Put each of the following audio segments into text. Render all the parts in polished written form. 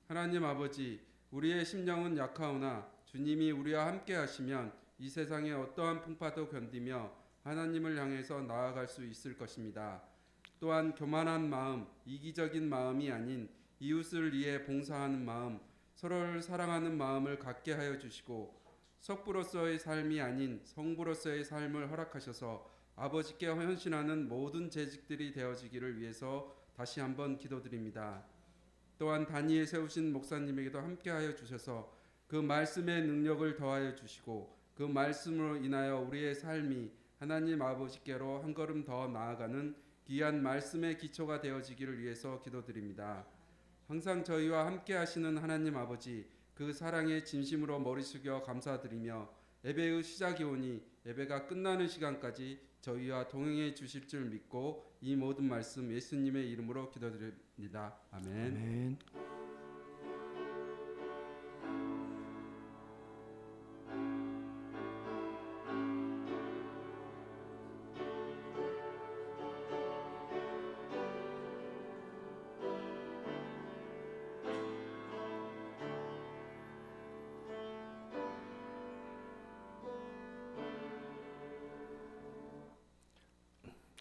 하나님 아버지, 우리의 심령은 약하오나 주님이 우리와 함께 하시면 이 세상의 어떠한 풍파도 견디며 하나님을 향해서 나아갈 수 있을 것입니다. 또한 교만한 마음, 이기적인 마음이 아닌 이웃을 위해 봉사하는 마음, 서로를 사랑하는 마음을 갖게 하여 주시고 석부로서의 삶이 아닌 성부로서의 삶을 허락하셔서 아버지께 헌신하는 모든 재직들이 되어지기를 위해서 다시 한번 기도드립니다. 또한 단위에 세우신 목사님에게도 함께하여 주셔서 그 말씀의 능력을 더하여 주시고 그 말씀으로 인하여 우리의 삶이 하나님 아버지께로 한 걸음 더 나아가는 귀한 말씀의 기초가 되어지기를 위해서 기도드립니다. 항상 저희와 함께 하시는 하나님 아버지, 그 사랑에 진심으로 머리 숙여 감사드리며 예배의 시작이 오니 예배가 끝나는 시간까지 저희와 동행해 주실 줄 믿고 이 모든 말씀 예수님의 이름으로 기도드립니다. 아멘. 아멘.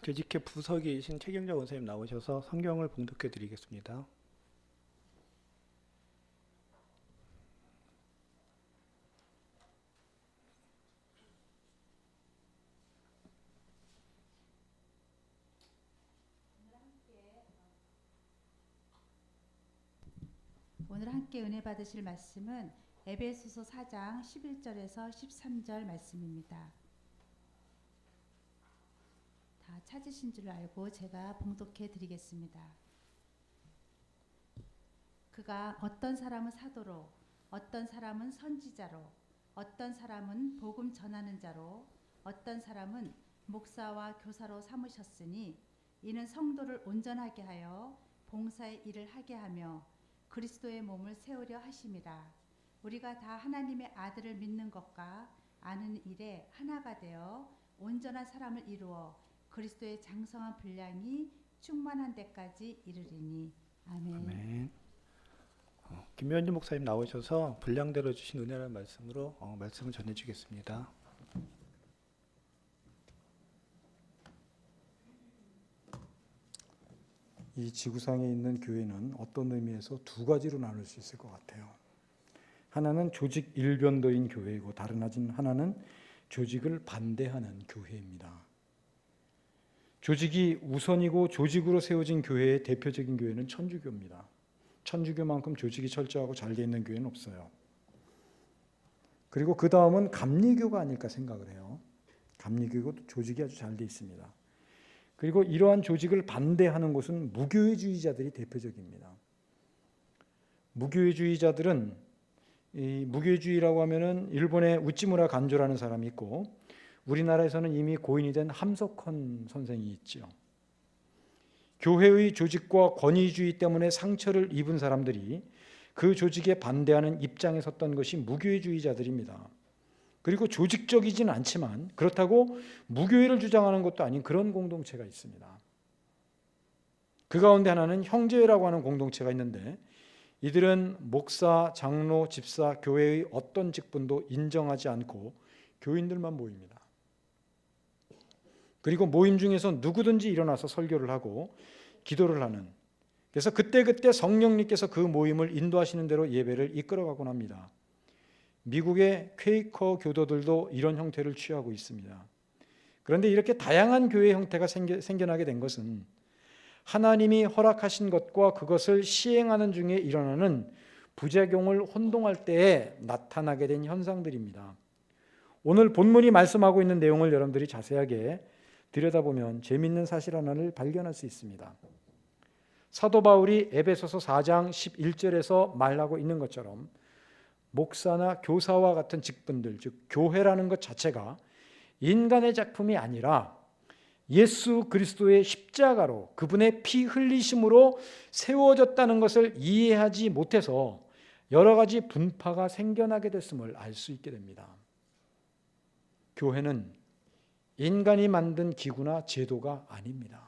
교직회 부석이신 최경자 원사님 나오셔서 성경을 봉독해 드리겠습니다. 오늘 함께 은혜 받으실 말씀은 에베소서 4장 11절에서 13절 말씀입니다. 다 찾으신 줄 알고 제가 봉독해 드리겠습니다. 그가 어떤 사람은 사도로, 어떤 사람은 선지자로, 어떤 사람은 복음 전하는 자로, 어떤 사람은 목사와 교사로 삼으셨으니 이는 성도를 온전하게 하여 봉사의 일을 하게 하며 그리스도의 몸을 세우려 하심이라. 우리가 다 하나님의 아들을 믿는 것과 아는 일에 하나가 되어 온전한 사람을 이루어 그리스도의 장성한 분량이 충만한 데까지 이르리니. 아멘. 아멘. 김명진 목사님 나오셔서 분량대로 주신 은혜라는 말씀으로 말씀을 전해주겠습니다. 이 지구상에 있는 교회는 어떤 의미에서 두 가지로 나눌 수 있을 것 같아요. 하나는 조직 일변도인 교회이고 다른 하나는 조직을 반대하는 교회입니다. 조직이 우선이고 조직으로 세워진 교회의 대표적인 교회는 천주교입니다. 천주교만큼 조직이 철저하고 잘 돼 있는 교회는 없어요. 그리고 그 다음은 감리교가 아닐까 생각을 해요. 감리교도 조직이 아주 잘 돼 있습니다. 그리고 이러한 조직을 반대하는 곳은 무교회주의자들이 대표적입니다. 무교회주의자들은 이 무교회주의라고 하면은 일본의 우찌무라 간조라는 사람이 있고 우리나라에서는 이미 고인이 된 함석헌 선생이 있죠. 교회의 조직과 권위주의 때문에 상처를 입은 사람들이 그 조직에 반대하는 입장에 섰던 것이 무교회주의자들입니다. 그리고 조직적이진 않지만 그렇다고 무교회를 주장하는 것도 아닌 그런 공동체가 있습니다. 그 가운데 하나는 형제회라고 하는 공동체가 있는데 이들은 목사, 장로, 집사, 교회의 어떤 직분도 인정하지 않고 교인들만 모입니다. 그리고 모임 중에서 누구든지 일어나서 설교를 하고 기도를 하는, 그래서 그때그때 성령님께서 그 모임을 인도하시는 대로 예배를 이끌어가곤 합니다. 미국의 퀘이커 교도들도 이런 형태를 취하고 있습니다. 그런데 이렇게 다양한 교회 형태가 생겨나게 된 것은 하나님이 허락하신 것과 그것을 시행하는 중에 일어나는 부작용을 혼동할 때에 나타나게 된 현상들입니다. 오늘 본문이 말씀하고 있는 내용을 여러분들이 자세하게 들여다보면 재미있는 사실 하나를 발견할 수 있습니다. 사도 바울이 에베소서 4장 11절에서 말하고 있는 것처럼 목사나 교사와 같은 직분들, 즉 교회라는 것 자체가 인간의 작품이 아니라 예수 그리스도의 십자가로 그분의 피 흘리심으로 세워졌다는 것을 이해하지 못해서 여러 가지 분파가 생겨나게 됐음을 알 수 있게 됩니다. 교회는 인간이 만든 기구나 제도가 아닙니다.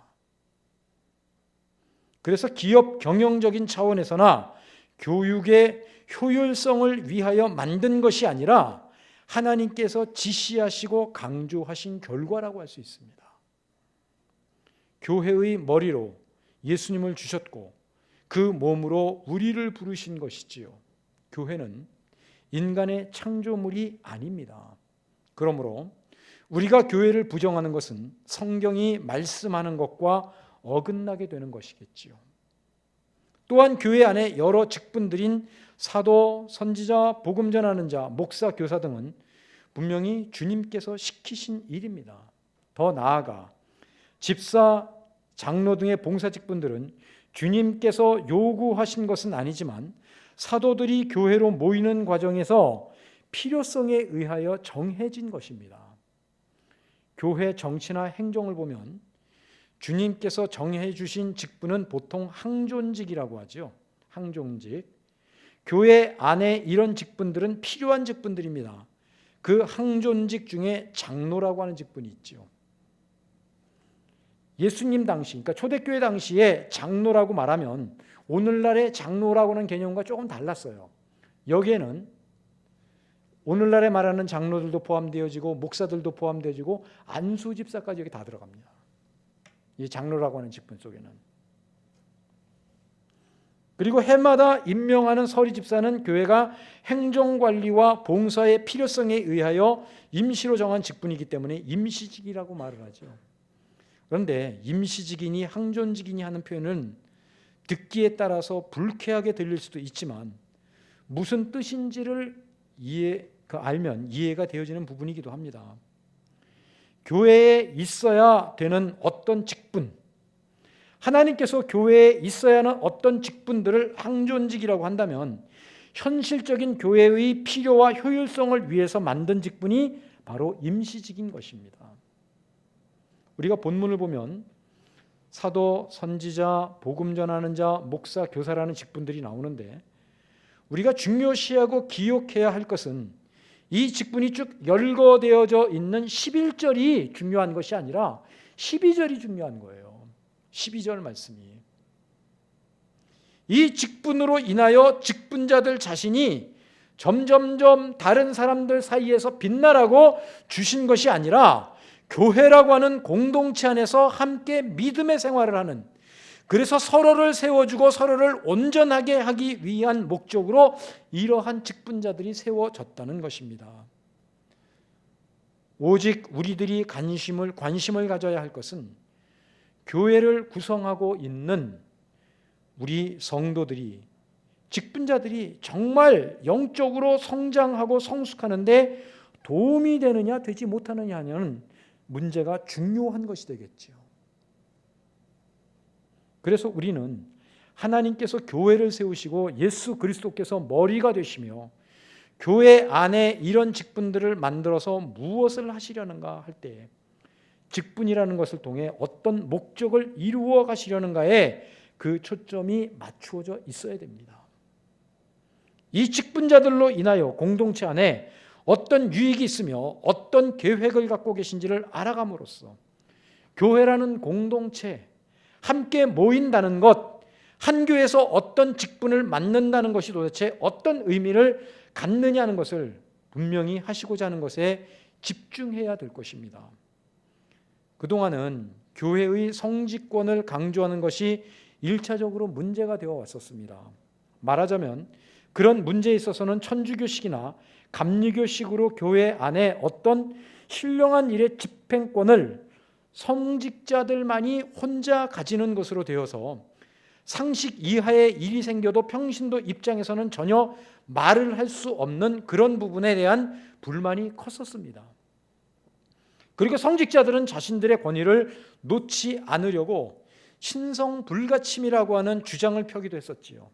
그래서 기업 경영적인 차원에서나 교육의 효율성을 위하여 만든 것이 아니라 하나님께서 지시하시고 강조하신 결과라고 할 수 있습니다. 교회의 머리로 예수님을 주셨고 그 몸으로 우리를 부르신 것이지요. 교회는 인간의 창조물이 아닙니다. 그러므로 우리가 교회를 부정하는 것은 성경이 말씀하는 것과 어긋나게 되는 것이겠지요. 또한 교회 안에 여러 직분들인 사도, 선지자, 복음 전하는 자, 목사, 교사 등은 분명히 주님께서 시키신 일입니다. 더 나아가 집사, 장로 등의 봉사 직분들은 주님께서 요구하신 것은 아니지만 사도들이 교회로 모이는 과정에서 필요성에 의하여 정해진 것입니다. 교회 정치나 행정을 보면 주님께서 정해 주신 직분은 보통 항존직이라고 하죠. 항존직. 교회 안에 이런 직분들은 필요한 직분들입니다. 그 항존직 중에 장로라고 하는 직분이 있죠. 예수님 당시, 그러니까 초대교회 당시에 장로라고 말하면 오늘날의 장로라고 하는 개념과 조금 달랐어요. 여기에는 오늘날에 말하는 장로들도 포함되어지고 목사들도 포함되어지고 안수 집사까지 여기 다 들어갑니다. 이 장로라고 하는 직분 속에는. 그리고 해마다 임명하는 서리 집사는 교회가 행정관리와 봉사의 필요성에 의하여 임시로 정한 직분이기 때문에 임시직이라고 말을 하죠. 그런데 임시직이니 항존직이니 하는 표현은 듣기에 따라서 불쾌하게 들릴 수도 있지만 무슨 뜻인지를 알면 이해가 되어지는 부분이기도 합니다. 교회에 있어야 되는 어떤 직분, 하나님께서 교회에 있어야 하는 어떤 직분들을 항존직이라고 한다면 현실적인 교회의 필요와 효율성을 위해서 만든 직분이 바로 임시직인 것입니다. 우리가 본문을 보면 사도, 선지자, 복음 전하는 자, 목사, 교사라는 직분들이 나오는데 우리가 중요시하고 기억해야 할 것은 이 직분이 쭉 열거되어져 있는 11절이 중요한 것이 아니라 12절이 중요한 거예요. 12절 말씀이. 이 직분으로 인하여 직분자들 자신이 점점점 다른 사람들 사이에서 빛나라고 주신 것이 아니라 교회라고 하는 공동체 안에서 함께 믿음의 생활을 하는, 그래서 서로를 세워주고 서로를 온전하게 하기 위한 목적으로 이러한 직분자들이 세워졌다는 것입니다. 오직 우리들이 관심을 가져야 할 것은 교회를 구성하고 있는 우리 성도들이, 직분자들이 정말 영적으로 성장하고 성숙하는데 도움이 되느냐 되지 못하느냐는 문제가 중요한 것이 되겠죠. 그래서 우리는 하나님께서 교회를 세우시고 예수 그리스도께서 머리가 되시며 교회 안에 이런 직분들을 만들어서 무엇을 하시려는가 할 때 직분이라는 것을 통해 어떤 목적을 이루어 가시려는가에 그 초점이 맞추어져 있어야 됩니다. 이 직분자들로 인하여 공동체 안에 어떤 유익이 있으며 어떤 계획을 갖고 계신지를 알아감으로써 교회라는 공동체, 함께 모인다는 것, 한 교회에서 어떤 직분을 맡는다는 것이 도대체 어떤 의미를 갖느냐는 것을 분명히 하시고자 하는 것에 집중해야 될 것입니다. 그동안은 교회의 성직권을 강조하는 것이 1차적으로 문제가 되어 왔었습니다. 말하자면 그런 문제에 있어서는 천주교식이나 감리교식으로 교회 안에 어떤 신령한 일의 집행권을 성직자들만이 혼자 가지는 것으로 되어서 상식 이하의 일이 생겨도 평신도 입장에서는 전혀 말을 할 수 없는 그런 부분에 대한 불만이 컸었습니다. 그리고 성직자들은 자신들의 권위를 놓지 않으려고 신성 불가침이라고 하는 주장을 펴기도 했었지요.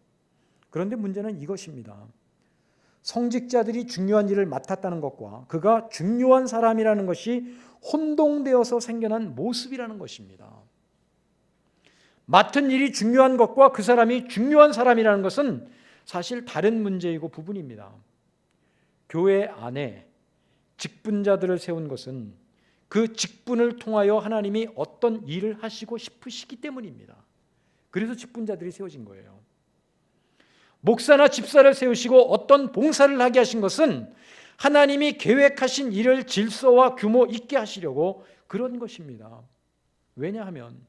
그런데 문제는 이것입니다. 성직자들이 중요한 일을 맡았다는 것과 그가 중요한 사람이라는 것이 혼동되어서 생겨난 모습이라는 것입니다. 맡은 일이 중요한 것과 그 사람이 중요한 사람이라는 것은 사실 다른 문제이고 부분입니다. 교회 안에 직분자들을 세운 것은 그 직분을 통하여 하나님이 어떤 일을 하시고 싶으시기 때문입니다. 그래서 직분자들이 세워진 거예요. 목사나 집사를 세우시고 어떤 봉사를 하게 하신 것은 하나님이 계획하신 일을 질서와 규모 있게 하시려고 그런 것입니다. 왜냐하면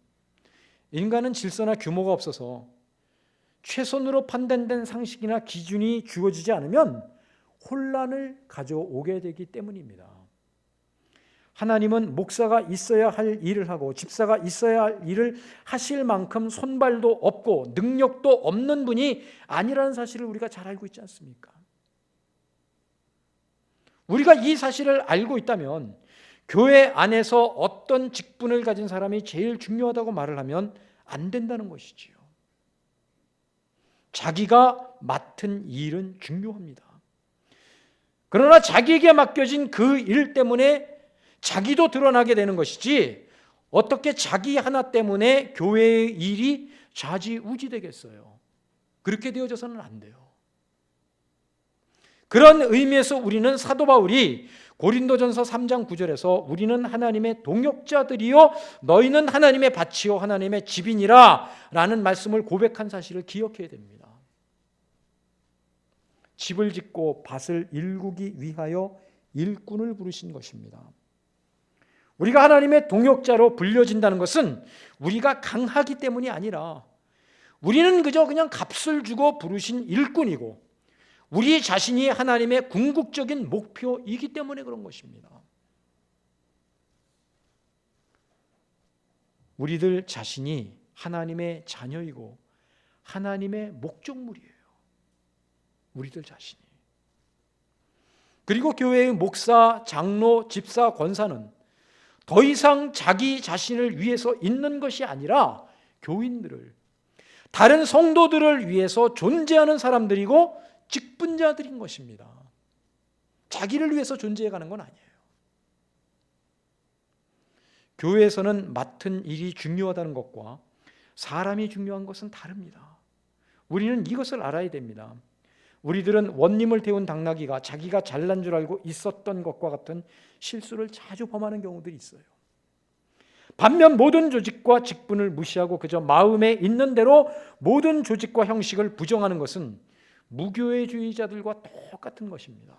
인간은 질서나 규모가 없어서 최선으로 판단된 상식이나 기준이 주어지지 않으면 혼란을 가져오게 되기 때문입니다. 하나님은 목사가 있어야 할 일을 하고 집사가 있어야 할 일을 하실 만큼 손발도 없고 능력도 없는 분이 아니라는 사실을 우리가 잘 알고 있지 않습니까? 우리가 이 사실을 알고 있다면 교회 안에서 어떤 직분을 가진 사람이 제일 중요하다고 말을 하면 안 된다는 것이지요. 자기가 맡은 일은 중요합니다. 그러나 자기에게 맡겨진 그 일 때문에 자기도 드러나게 되는 것이지 어떻게 자기 하나 때문에 교회의 일이 좌지우지되겠어요. 그렇게 되어져서는 안 돼요. 그런 의미에서 우리는 사도 바울이 고린도전서 3장 9절에서 우리는 하나님의 동역자들이요 너희는 하나님의 밭이요 하나님의 집이니라 라는 말씀을 고백한 사실을 기억해야 됩니다. 집을 짓고 밭을 일구기 위하여 일꾼을 부르신 것입니다. 우리가 하나님의 동역자로 불려진다는 것은 우리가 강하기 때문이 아니라 우리는 그냥 값을 주고 부르신 일꾼이고 우리 자신이 하나님의 궁극적인 목표이기 때문에 그런 것입니다. 우리들 자신이 하나님의 자녀이고 하나님의 목적물이에요. 우리들 자신이. 그리고 교회의 목사, 장로, 집사, 권사는 더 이상 자기 자신을 위해서 있는 것이 아니라 교인들을, 다른 성도들을 위해서 존재하는 사람들이고 직분자들인 것입니다. 자기를 위해서 존재해가는 건 아니에요. 교회에서는 맡은 일이 중요하다는 것과 사람이 중요한 것은 다릅니다. 우리는 이것을 알아야 됩니다. 우리들은 원님을 태운 당나귀가 자기가 잘난 줄 알고 있었던 것과 같은 실수를 자주 범하는 경우들이 있어요. 반면 모든 조직과 직분을 무시하고 그저 마음에 있는 대로 모든 조직과 형식을 부정하는 것은 무교회주의자들과 똑같은 것입니다.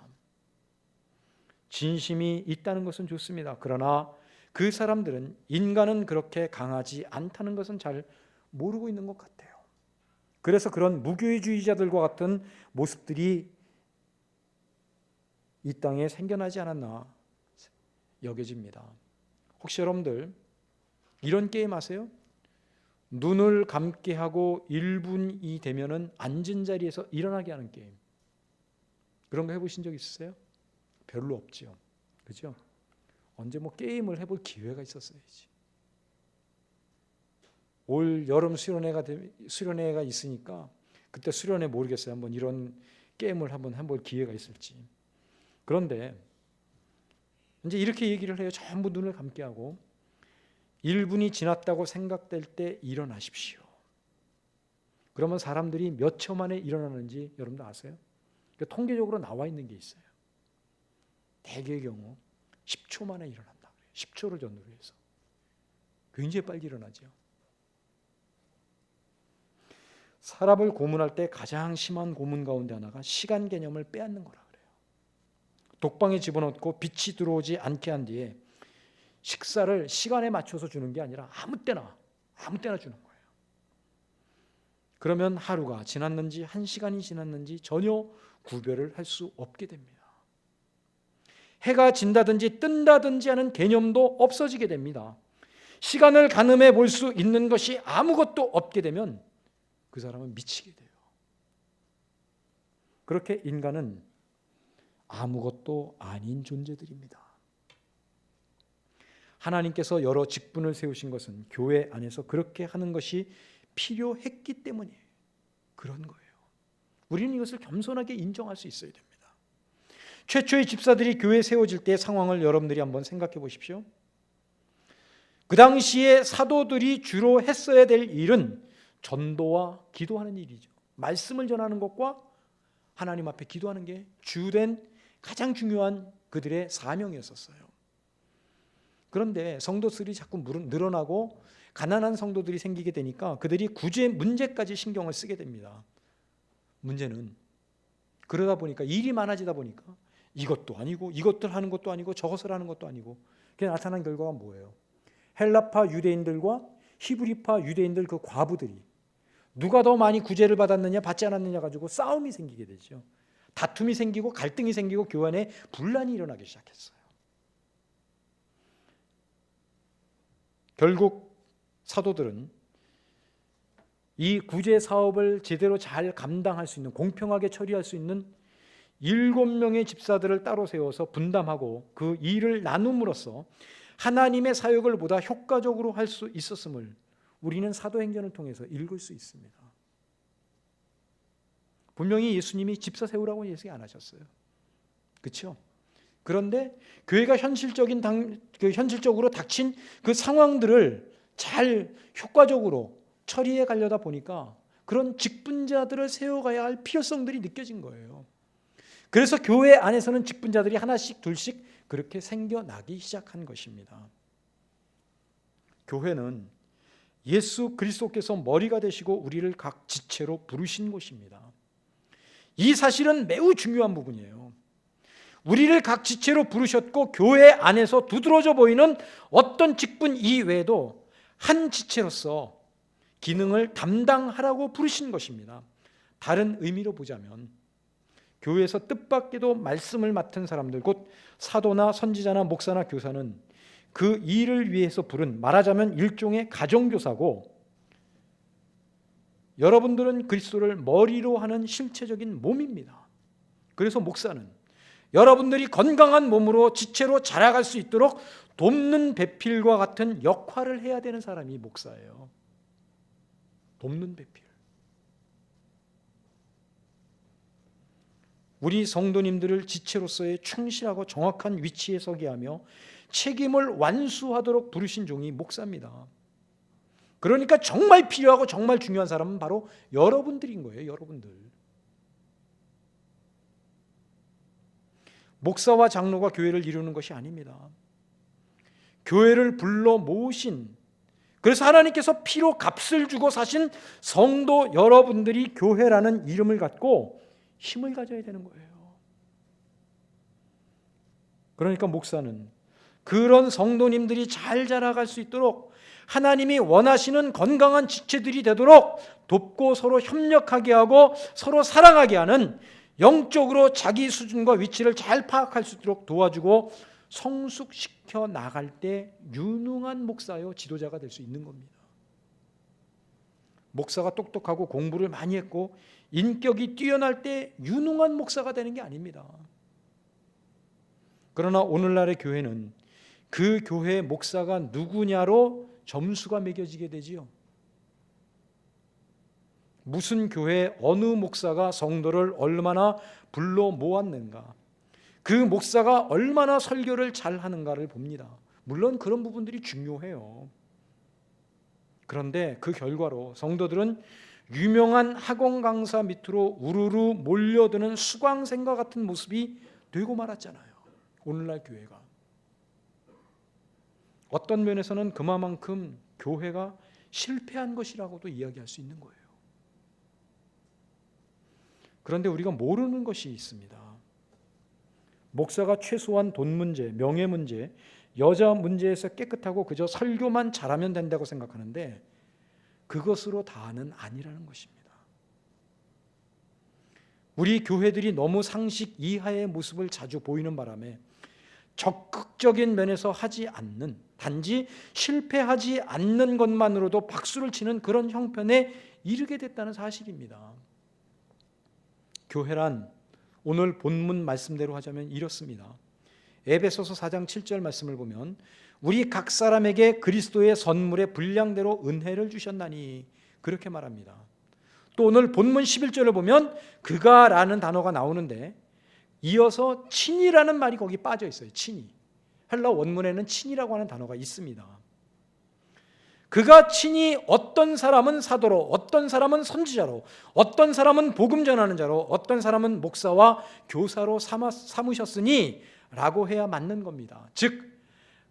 진심이 있다는 것은 좋습니다. 그러나 그 사람들은 인간은 그렇게 강하지 않다는 것은 잘 모르고 있는 것 같아요. 그래서 그런 무교회주의자들과 같은 모습들이 이 땅에 생겨나지 않았나 여겨집니다. 혹시 여러분들 이런 게임 아세요? 눈을 감게 하고 1분이 되면은 앉은 자리에서 일어나게 하는 게임. 그런 거 해보신 적 있으세요? 별로 없죠. 그죠? 언제 게임을 해볼 기회가 있었어야지. 올 여름 수련회가 있으니까 그때 수련회 모르겠어요. 한번 이런 게임을 한번 해볼 기회가 있을지. 그런데 이제 이렇게 얘기를 해요. 전부 눈을 감게 하고 1분이 지났다고 생각될 때 일어나십시오. 그러면 사람들이 몇 초 만에 일어나는지 여러분들 아세요? 그러니까 통계적으로 나와 있는 게 있어요. 대개의 경우 10초 만에 일어난다. 10초를 전후로 해서 굉장히 빨리 일어나죠. 사람을 고문할 때 가장 심한 고문 가운데 하나가 시간 개념을 빼앗는 거라 그래요. 독방에 집어넣고 빛이 들어오지 않게 한 뒤에 식사를 시간에 맞춰서 주는 게 아니라 아무 때나 주는 거예요. 그러면 하루가 지났는지 1시간이 지났는지 전혀 구별을 할 수 없게 됩니다. 해가 진다든지 뜬다든지 하는 개념도 없어지게 됩니다. 시간을 가늠해 볼 수 있는 것이 아무것도 없게 되면 그 사람은 미치게 돼요. 그렇게 인간은 아무것도 아닌 존재들입니다. 하나님께서 여러 직분을 세우신 것은 교회 안에서 그렇게 하는 것이 필요했기 때문에 그런 거예요. 우리는 이것을 겸손하게 인정할 수 있어야 됩니다. 최초의 집사들이 교회에 세워질 때의 상황을 여러분들이 한번 생각해 보십시오. 그 당시에 사도들이 주로 했어야 될 일은 전도와 기도하는 일이죠. 말씀을 전하는 것과 하나님 앞에 기도하는 게 주된 가장 중요한 그들의 사명이었어요. 그런데 성도들이 자꾸 늘어나고 가난한 성도들이 생기게 되니까 그들이 구제 문제까지 신경을 쓰게 됩니다. 문제는 그러다 보니까 일이 많아지다 보니까 이것도 아니고 이것들 하는 것도 아니고 저것을 하는 것도 아니고 그게 나타난 결과가 뭐예요? 헬라파 유대인들과 히브리파 유대인들 그 과부들이 누가 더 많이 구제를 받았느냐 받지 않았느냐 가지고 싸움이 생기게 되죠. 다툼이 생기고 갈등이 생기고 교회 안에 분란이 일어나기 시작했어요. 결국 사도들은 이 구제 사업을 제대로 잘 감당할 수 있는, 공평하게 처리할 수 있는 7명의 집사들을 따로 세워서 분담하고 그 일을 나눔으로써 하나님의 사역을 보다 효과적으로 할 수 있었음을 우리는 사도행전을 통해서 읽을 수 있습니다. 분명히 예수님이 집사 세우라고 얘기 안 하셨어요. 그렇죠? 그런데 교회가 현실적으로 닥친 그 상황들을 잘 효과적으로 처리해 가려다 보니까 그런 직분자들을 세워가야 할 필요성들이 느껴진 거예요. 그래서 교회 안에서는 직분자들이 하나씩 둘씩 그렇게 생겨나기 시작한 것입니다. 교회는 예수 그리스도께서 머리가 되시고 우리를 각 지체로 부르신 곳입니다. 이 사실은 매우 중요한 부분이에요. 우리를 각 지체로 부르셨고 교회 안에서 두드러져 보이는 어떤 직분 이외에도 한 지체로서 기능을 담당하라고 부르신 것입니다. 다른 의미로 보자면 교회에서 뜻밖에도 말씀을 맡은 사람들, 곧 사도나 선지자나 목사나 교사는 그 일을 위해서 부른, 말하자면 일종의 가정교사고, 여러분들은 그리스도를 머리로 하는 실체적인 몸입니다. 그래서 목사는 여러분들이 건강한 몸으로 지체로 자라갈 수 있도록 돕는 배필과 같은 역할을 해야 되는 사람이 목사예요. 돕는 배필. 우리 성도님들을 지체로서의 충실하고 정확한 위치에 서게 하며 책임을 완수하도록 부르신 종이 목사입니다. 그러니까 정말 필요하고 정말 중요한 사람은 바로 여러분들인 거예요. 여러분들. 목사와 장로가 교회를 이루는 것이 아닙니다. 교회를 불러 모으신, 그래서 하나님께서 피로 값을 주고 사신 성도 여러분들이 교회라는 이름을 갖고 힘을 가져야 되는 거예요. 그러니까 목사는 그런 성도님들이 잘 자라갈 수 있도록 하나님이 원하시는 건강한 지체들이 되도록 돕고 서로 협력하게 하고 서로 사랑하게 하는, 영적으로 자기 수준과 위치를 잘 파악할 수 있도록 도와주고 성숙시켜 나갈 때 유능한 목사요 지도자가 될 수 있는 겁니다. 목사가 똑똑하고 공부를 많이 했고 인격이 뛰어날 때 유능한 목사가 되는 게 아닙니다. 그러나 오늘날의 교회는 그 교회의 목사가 누구냐로 점수가 매겨지게 되지요. 무슨 교회 어느 목사가 성도를 얼마나 불러 모았는가, 그 목사가 얼마나 설교를 잘하는가를 봅니다. 물론 그런 부분들이 중요해요. 그런데 그 결과로 성도들은 유명한 학원 강사 밑으로 우르르 몰려드는 수강생과 같은 모습이 되고 말았잖아요. 오늘날 교회가. 어떤 면에서는 그만큼 교회가 실패한 것이라고도 이야기할 수 있는 거예요. 그런데 우리가 모르는 것이 있습니다. 목사가 최소한 돈 문제, 명예 문제, 여자 문제에서 깨끗하고 그저 설교만 잘하면 된다고 생각하는데 그것으로 다는 아니라는 것입니다. 우리 교회들이 너무 상식 이하의 모습을 자주 보이는 바람에 적극적인 면에서 하지 않는, 단지 실패하지 않는 것만으로도 박수를 치는 그런 형편에 이르게 됐다는 사실입니다. 교회란 오늘 본문 말씀대로 하자면 이렇습니다. 에베소서 4장 7절 말씀을 보면 우리 각 사람에게 그리스도의 선물의 분량대로 은혜를 주셨나니 그렇게 말합니다. 또 오늘 본문 11절을 보면 그가라는 단어가 나오는데 이어서 친이라는 말이 거기 빠져 있어요. 친이. 헬라 원문에는 친이라고 하는 단어가 있습니다. 그가 친히 어떤 사람은 사도로, 어떤 사람은 선지자로, 어떤 사람은 복음 전하는 자로, 어떤 사람은 목사와 교사로 삼으셨으니 라고 해야 맞는 겁니다. 즉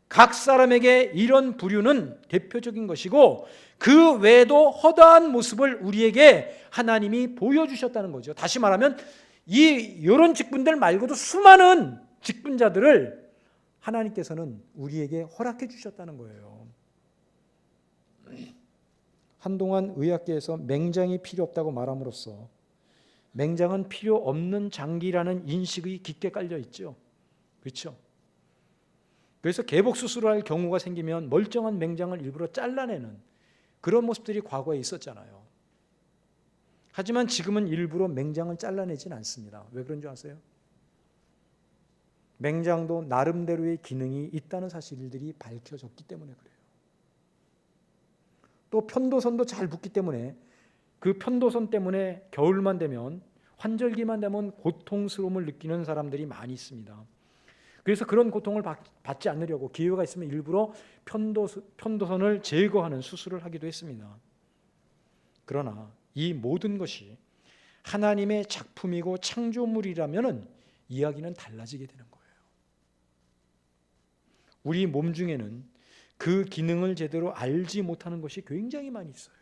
각 사람에게 이런 부류는 대표적인 것이고 그 외에도 허다한 모습을 우리에게 하나님이 보여주셨다는 거죠. 다시 말하면 이런 직분들 말고도 수많은 직분자들을 하나님께서는 우리에게 허락해 주셨다는 거예요. 한동안 의학계에서 맹장이 필요 없다고 말함으로써 맹장은 필요 없는 장기라는 인식이 깊게 깔려 있죠. 그렇죠? 그래서 개복 수술을 할 경우가 생기면 멀쩡한 맹장을 일부러 잘라내는 그런 모습들이 과거에 있었잖아요. 하지만 지금은 일부러 맹장을 잘라내진 않습니다. 왜 그런 줄 아세요? 맹장도 나름대로의 기능이 있다는 사실들이 밝혀졌기 때문에 그래요. 또 편도선도 잘 붙기 때문에 그 편도선 때문에 겨울만 되면 환절기만 되면 고통스러움을 느끼는 사람들이 많이 있습니다. 그래서 그런 고통을 받지 않으려고 기회가 있으면 일부러 편도선을 제거하는 수술을 하기도 했습니다. 그러나 이 모든 것이 하나님의 작품이고 창조물이라면 이야기는 달라지게 되는 거예요. 우리 몸 중에는 그 기능을 제대로 알지 못하는 것이 굉장히 많이 있어요.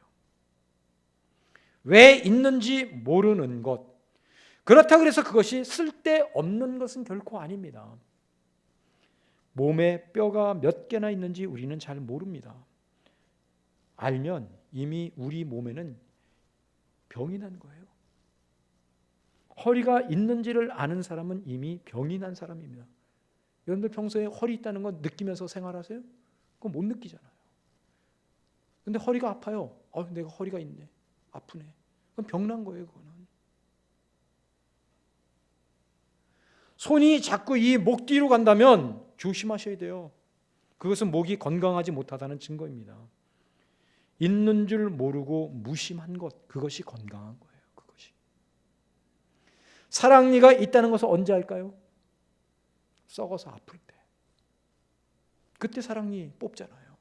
왜 있는지 모르는 것. 그렇다고 해서 그것이 쓸데없는 것은 결코 아닙니다. 몸에 뼈가 몇 개나 있는지 우리는 잘 모릅니다. 알면 이미 우리 몸에는 병이 난 거예요. 허리가 있는지를 아는 사람은 이미 병이 난 사람입니다. 여러분들 평소에 허리 있다는 거 느끼면서 생활하세요? 그건 못 느끼잖아요. 근데 허리가 아파요. 내가 허리가 있네. 아프네. 그건 병난 거예요. 그거는. 손이 자꾸 이 목 뒤로 간다면 조심하셔야 돼요. 그것은 목이 건강하지 못하다는 증거입니다. 있는 줄 모르고 무심한 것, 그것이 건강한 거예요. 그것이. 사랑니가 있다는 것을 언제 알까요? 썩어서 아플 때. 그때 사랑니 뽑잖아요.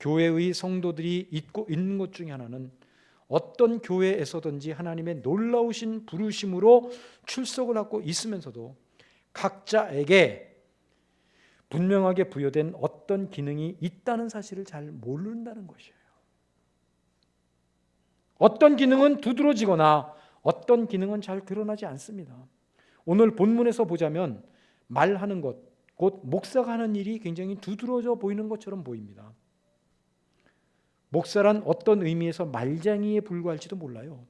교회의 성도들이 있는 것 중에 하나는 어떤 교회에서든지 하나님의 놀라우신 부르심으로 출석을 하고 있으면서도 각자에게 분명하게 부여된 어떤 기능이 있다는 사실을 잘 모른다는 것이에요. 어떤 기능은 두드러지거나 어떤 기능은 잘 드러나지 않습니다. 오늘 본문에서 보자면 말하는 것, 곧 목사가 하는 일이 굉장히 두드러져 보이는 것처럼 보입니다. 목사란 어떤 의미에서 말쟁이에 불과할지도 몰라요.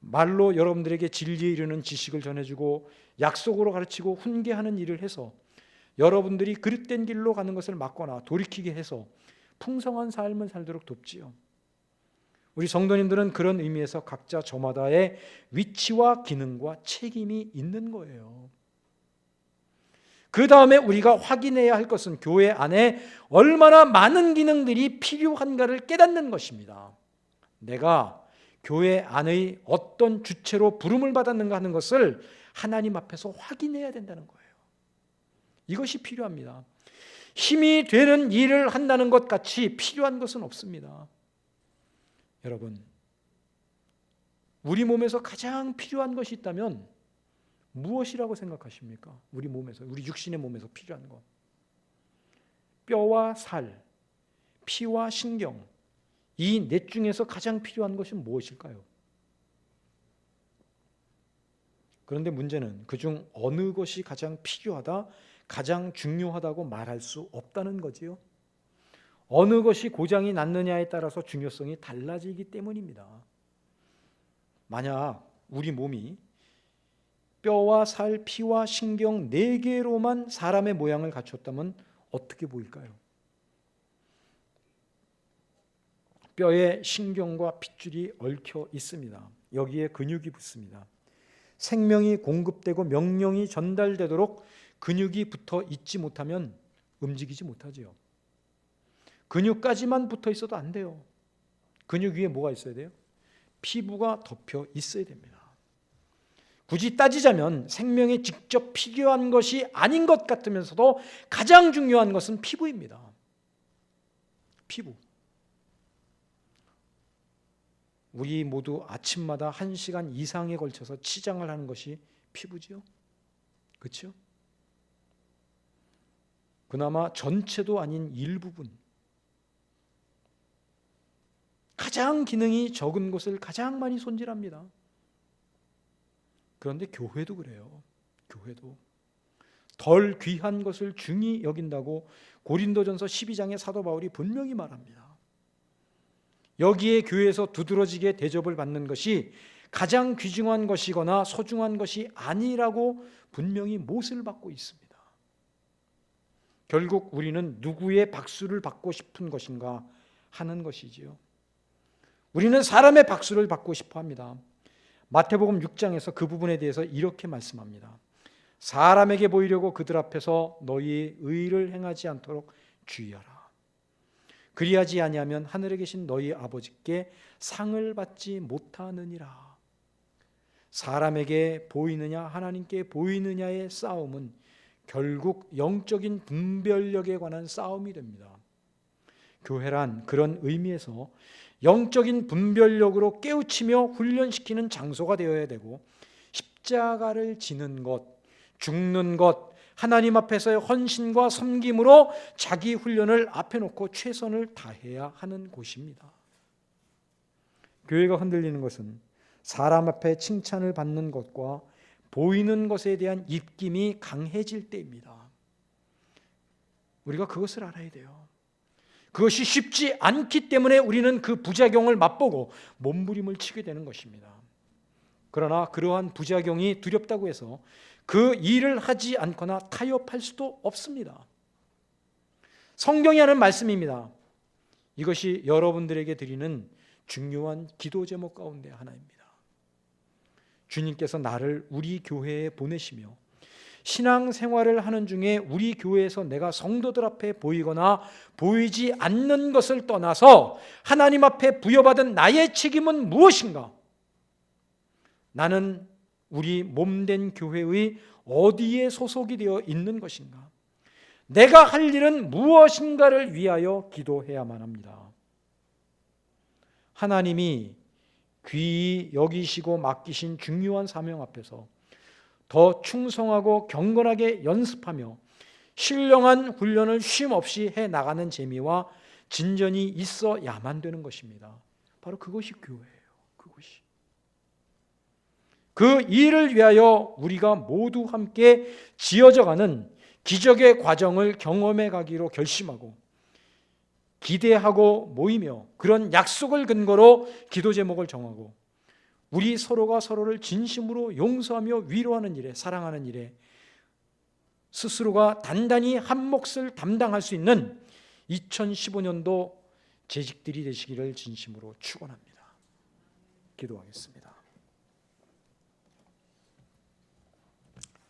말로 여러분들에게 진리에 이르는 지식을 전해주고 약속으로 가르치고 훈계하는 일을 해서 여러분들이 그릇된 길로 가는 것을 막거나 돌이키게 해서 풍성한 삶을 살도록 돕지요. 우리 성도님들은 그런 의미에서 각자 저마다의 위치와 기능과 책임이 있는 거예요. 그 다음에 우리가 확인해야 할 것은 교회 안에 얼마나 많은 기능들이 필요한가를 깨닫는 것입니다. 내가 교회 안의 어떤 주체로 부름을 받았는가 하는 것을 하나님 앞에서 확인해야 된다는 거예요. 이것이 필요합니다. 힘이 되는 일을 한다는 것 같이 필요한 것은 없습니다. 여러분, 우리 몸에서 가장 필요한 것이 있다면 무엇이라고 생각하십니까? 우리 몸에서, 우리 육신의 몸에서 필요한 것. 뼈와 살, 피와 신경, 이 넷 중에서 가장 필요한 것이 무엇일까요? 그런데 문제는 그중 어느 것이 가장 필요하다, 가장 중요하다고 말할 수 없다는 거지요. 어느 것이 고장이 났느냐에 따라서 중요성이 달라지기 때문입니다. 만약 우리 몸이 뼈와 살, 피와 신경 4개로만 사람의 모양을 갖췄다면 어떻게 보일까요? 뼈에 신경과 핏줄이 얽혀 있습니다. 여기에 근육이 붙습니다. 생명이 공급되고 명령이 전달되도록 근육이 붙어 있지 못하면 움직이지 못하지요. 근육까지만 붙어 있어도 안 돼요. 근육 위에 뭐가 있어야 돼요? 피부가 덮여 있어야 됩니다. 굳이 따지자면 생명에 직접 필요한 것이 아닌 것 같으면서도 가장 중요한 것은 피부입니다. 피부. 우리 모두 아침마다 1시간 이상에 걸쳐서 치장을 하는 것이 피부지요. 그렇죠? 그나마 전체도 아닌 일부분, 가장 기능이 적은 곳을 가장 많이 손질합니다. 그런데 교회도 그래요. 교회도 덜 귀한 것을 중히 여긴다고 고린도전서 12장의 사도 바울이 분명히 말합니다. 여기에 교회에서 두드러지게 대접을 받는 것이 가장 귀중한 것이거나 소중한 것이 아니라고 분명히 못을 받고 있습니다. 결국 우리는 누구의 박수를 받고 싶은 것인가 하는 것이지요. 우리는 사람의 박수를 받고 싶어 합니다. 마태복음 6장에서 그 부분에 대해서 이렇게 말씀합니다. 사람에게 보이려고 그들 앞에서 너희의 의를 행하지 않도록 주의하라. 그리하지 아니하면 하늘에 계신 너희 아버지께 상을 받지 못하느니라. 사람에게 보이느냐 하나님께 보이느냐의 싸움은 결국 영적인 분별력에 관한 싸움이 됩니다. 교회란 그런 의미에서 영적인 분별력으로 깨우치며 훈련시키는 장소가 되어야 되고, 십자가를 지는 것, 죽는 것, 하나님 앞에서의 헌신과 섬김으로 자기 훈련을 앞에 놓고 최선을 다해야 하는 곳입니다. 교회가 흔들리는 것은 사람 앞에 칭찬을 받는 것과 보이는 것에 대한 입김이 강해질 때입니다. 우리가 그것을 알아야 돼요. 그것이 쉽지 않기 때문에 우리는 그 부작용을 맛보고 몸부림을 치게 되는 것입니다. 그러나 그러한 부작용이 두렵다고 해서 그 일을 하지 않거나 타협할 수도 없습니다. 성경이 하는 말씀입니다. 이것이 여러분들에게 드리는 중요한 기도 제목 가운데 하나입니다. 주님께서 나를 우리 교회에 보내시며 신앙생활을 하는 중에 우리 교회에서 내가 성도들 앞에 보이거나 보이지 않는 것을 떠나서 하나님 앞에 부여받은 나의 책임은 무엇인가? 나는 우리 몸된 교회의 어디에 소속이 되어 있는 것인가? 내가 할 일은 무엇인가를 위하여 기도해야만 합니다. 하나님이 귀히 여기시고 맡기신 중요한 사명 앞에서 더 충성하고 경건하게 연습하며 신령한 훈련을 쉼 없이 해나가는 재미와 진전이 있어야만 되는 것입니다. 바로 그것이 교회예요. 그것이. 그 일을 위하여 우리가 모두 함께 지어져가는 기적의 과정을 경험해 가기로 결심하고 기대하고 모이며 그런 약속을 근거로 기도 제목을 정하고 우리 서로가 서로를 진심으로 용서하며 위로하는 일에, 사랑하는 일에 스스로가 단단히 한 몫을 담당할 수 있는 2015년도 재직들이 되시기를 진심으로 축원합니다. 기도하겠습니다.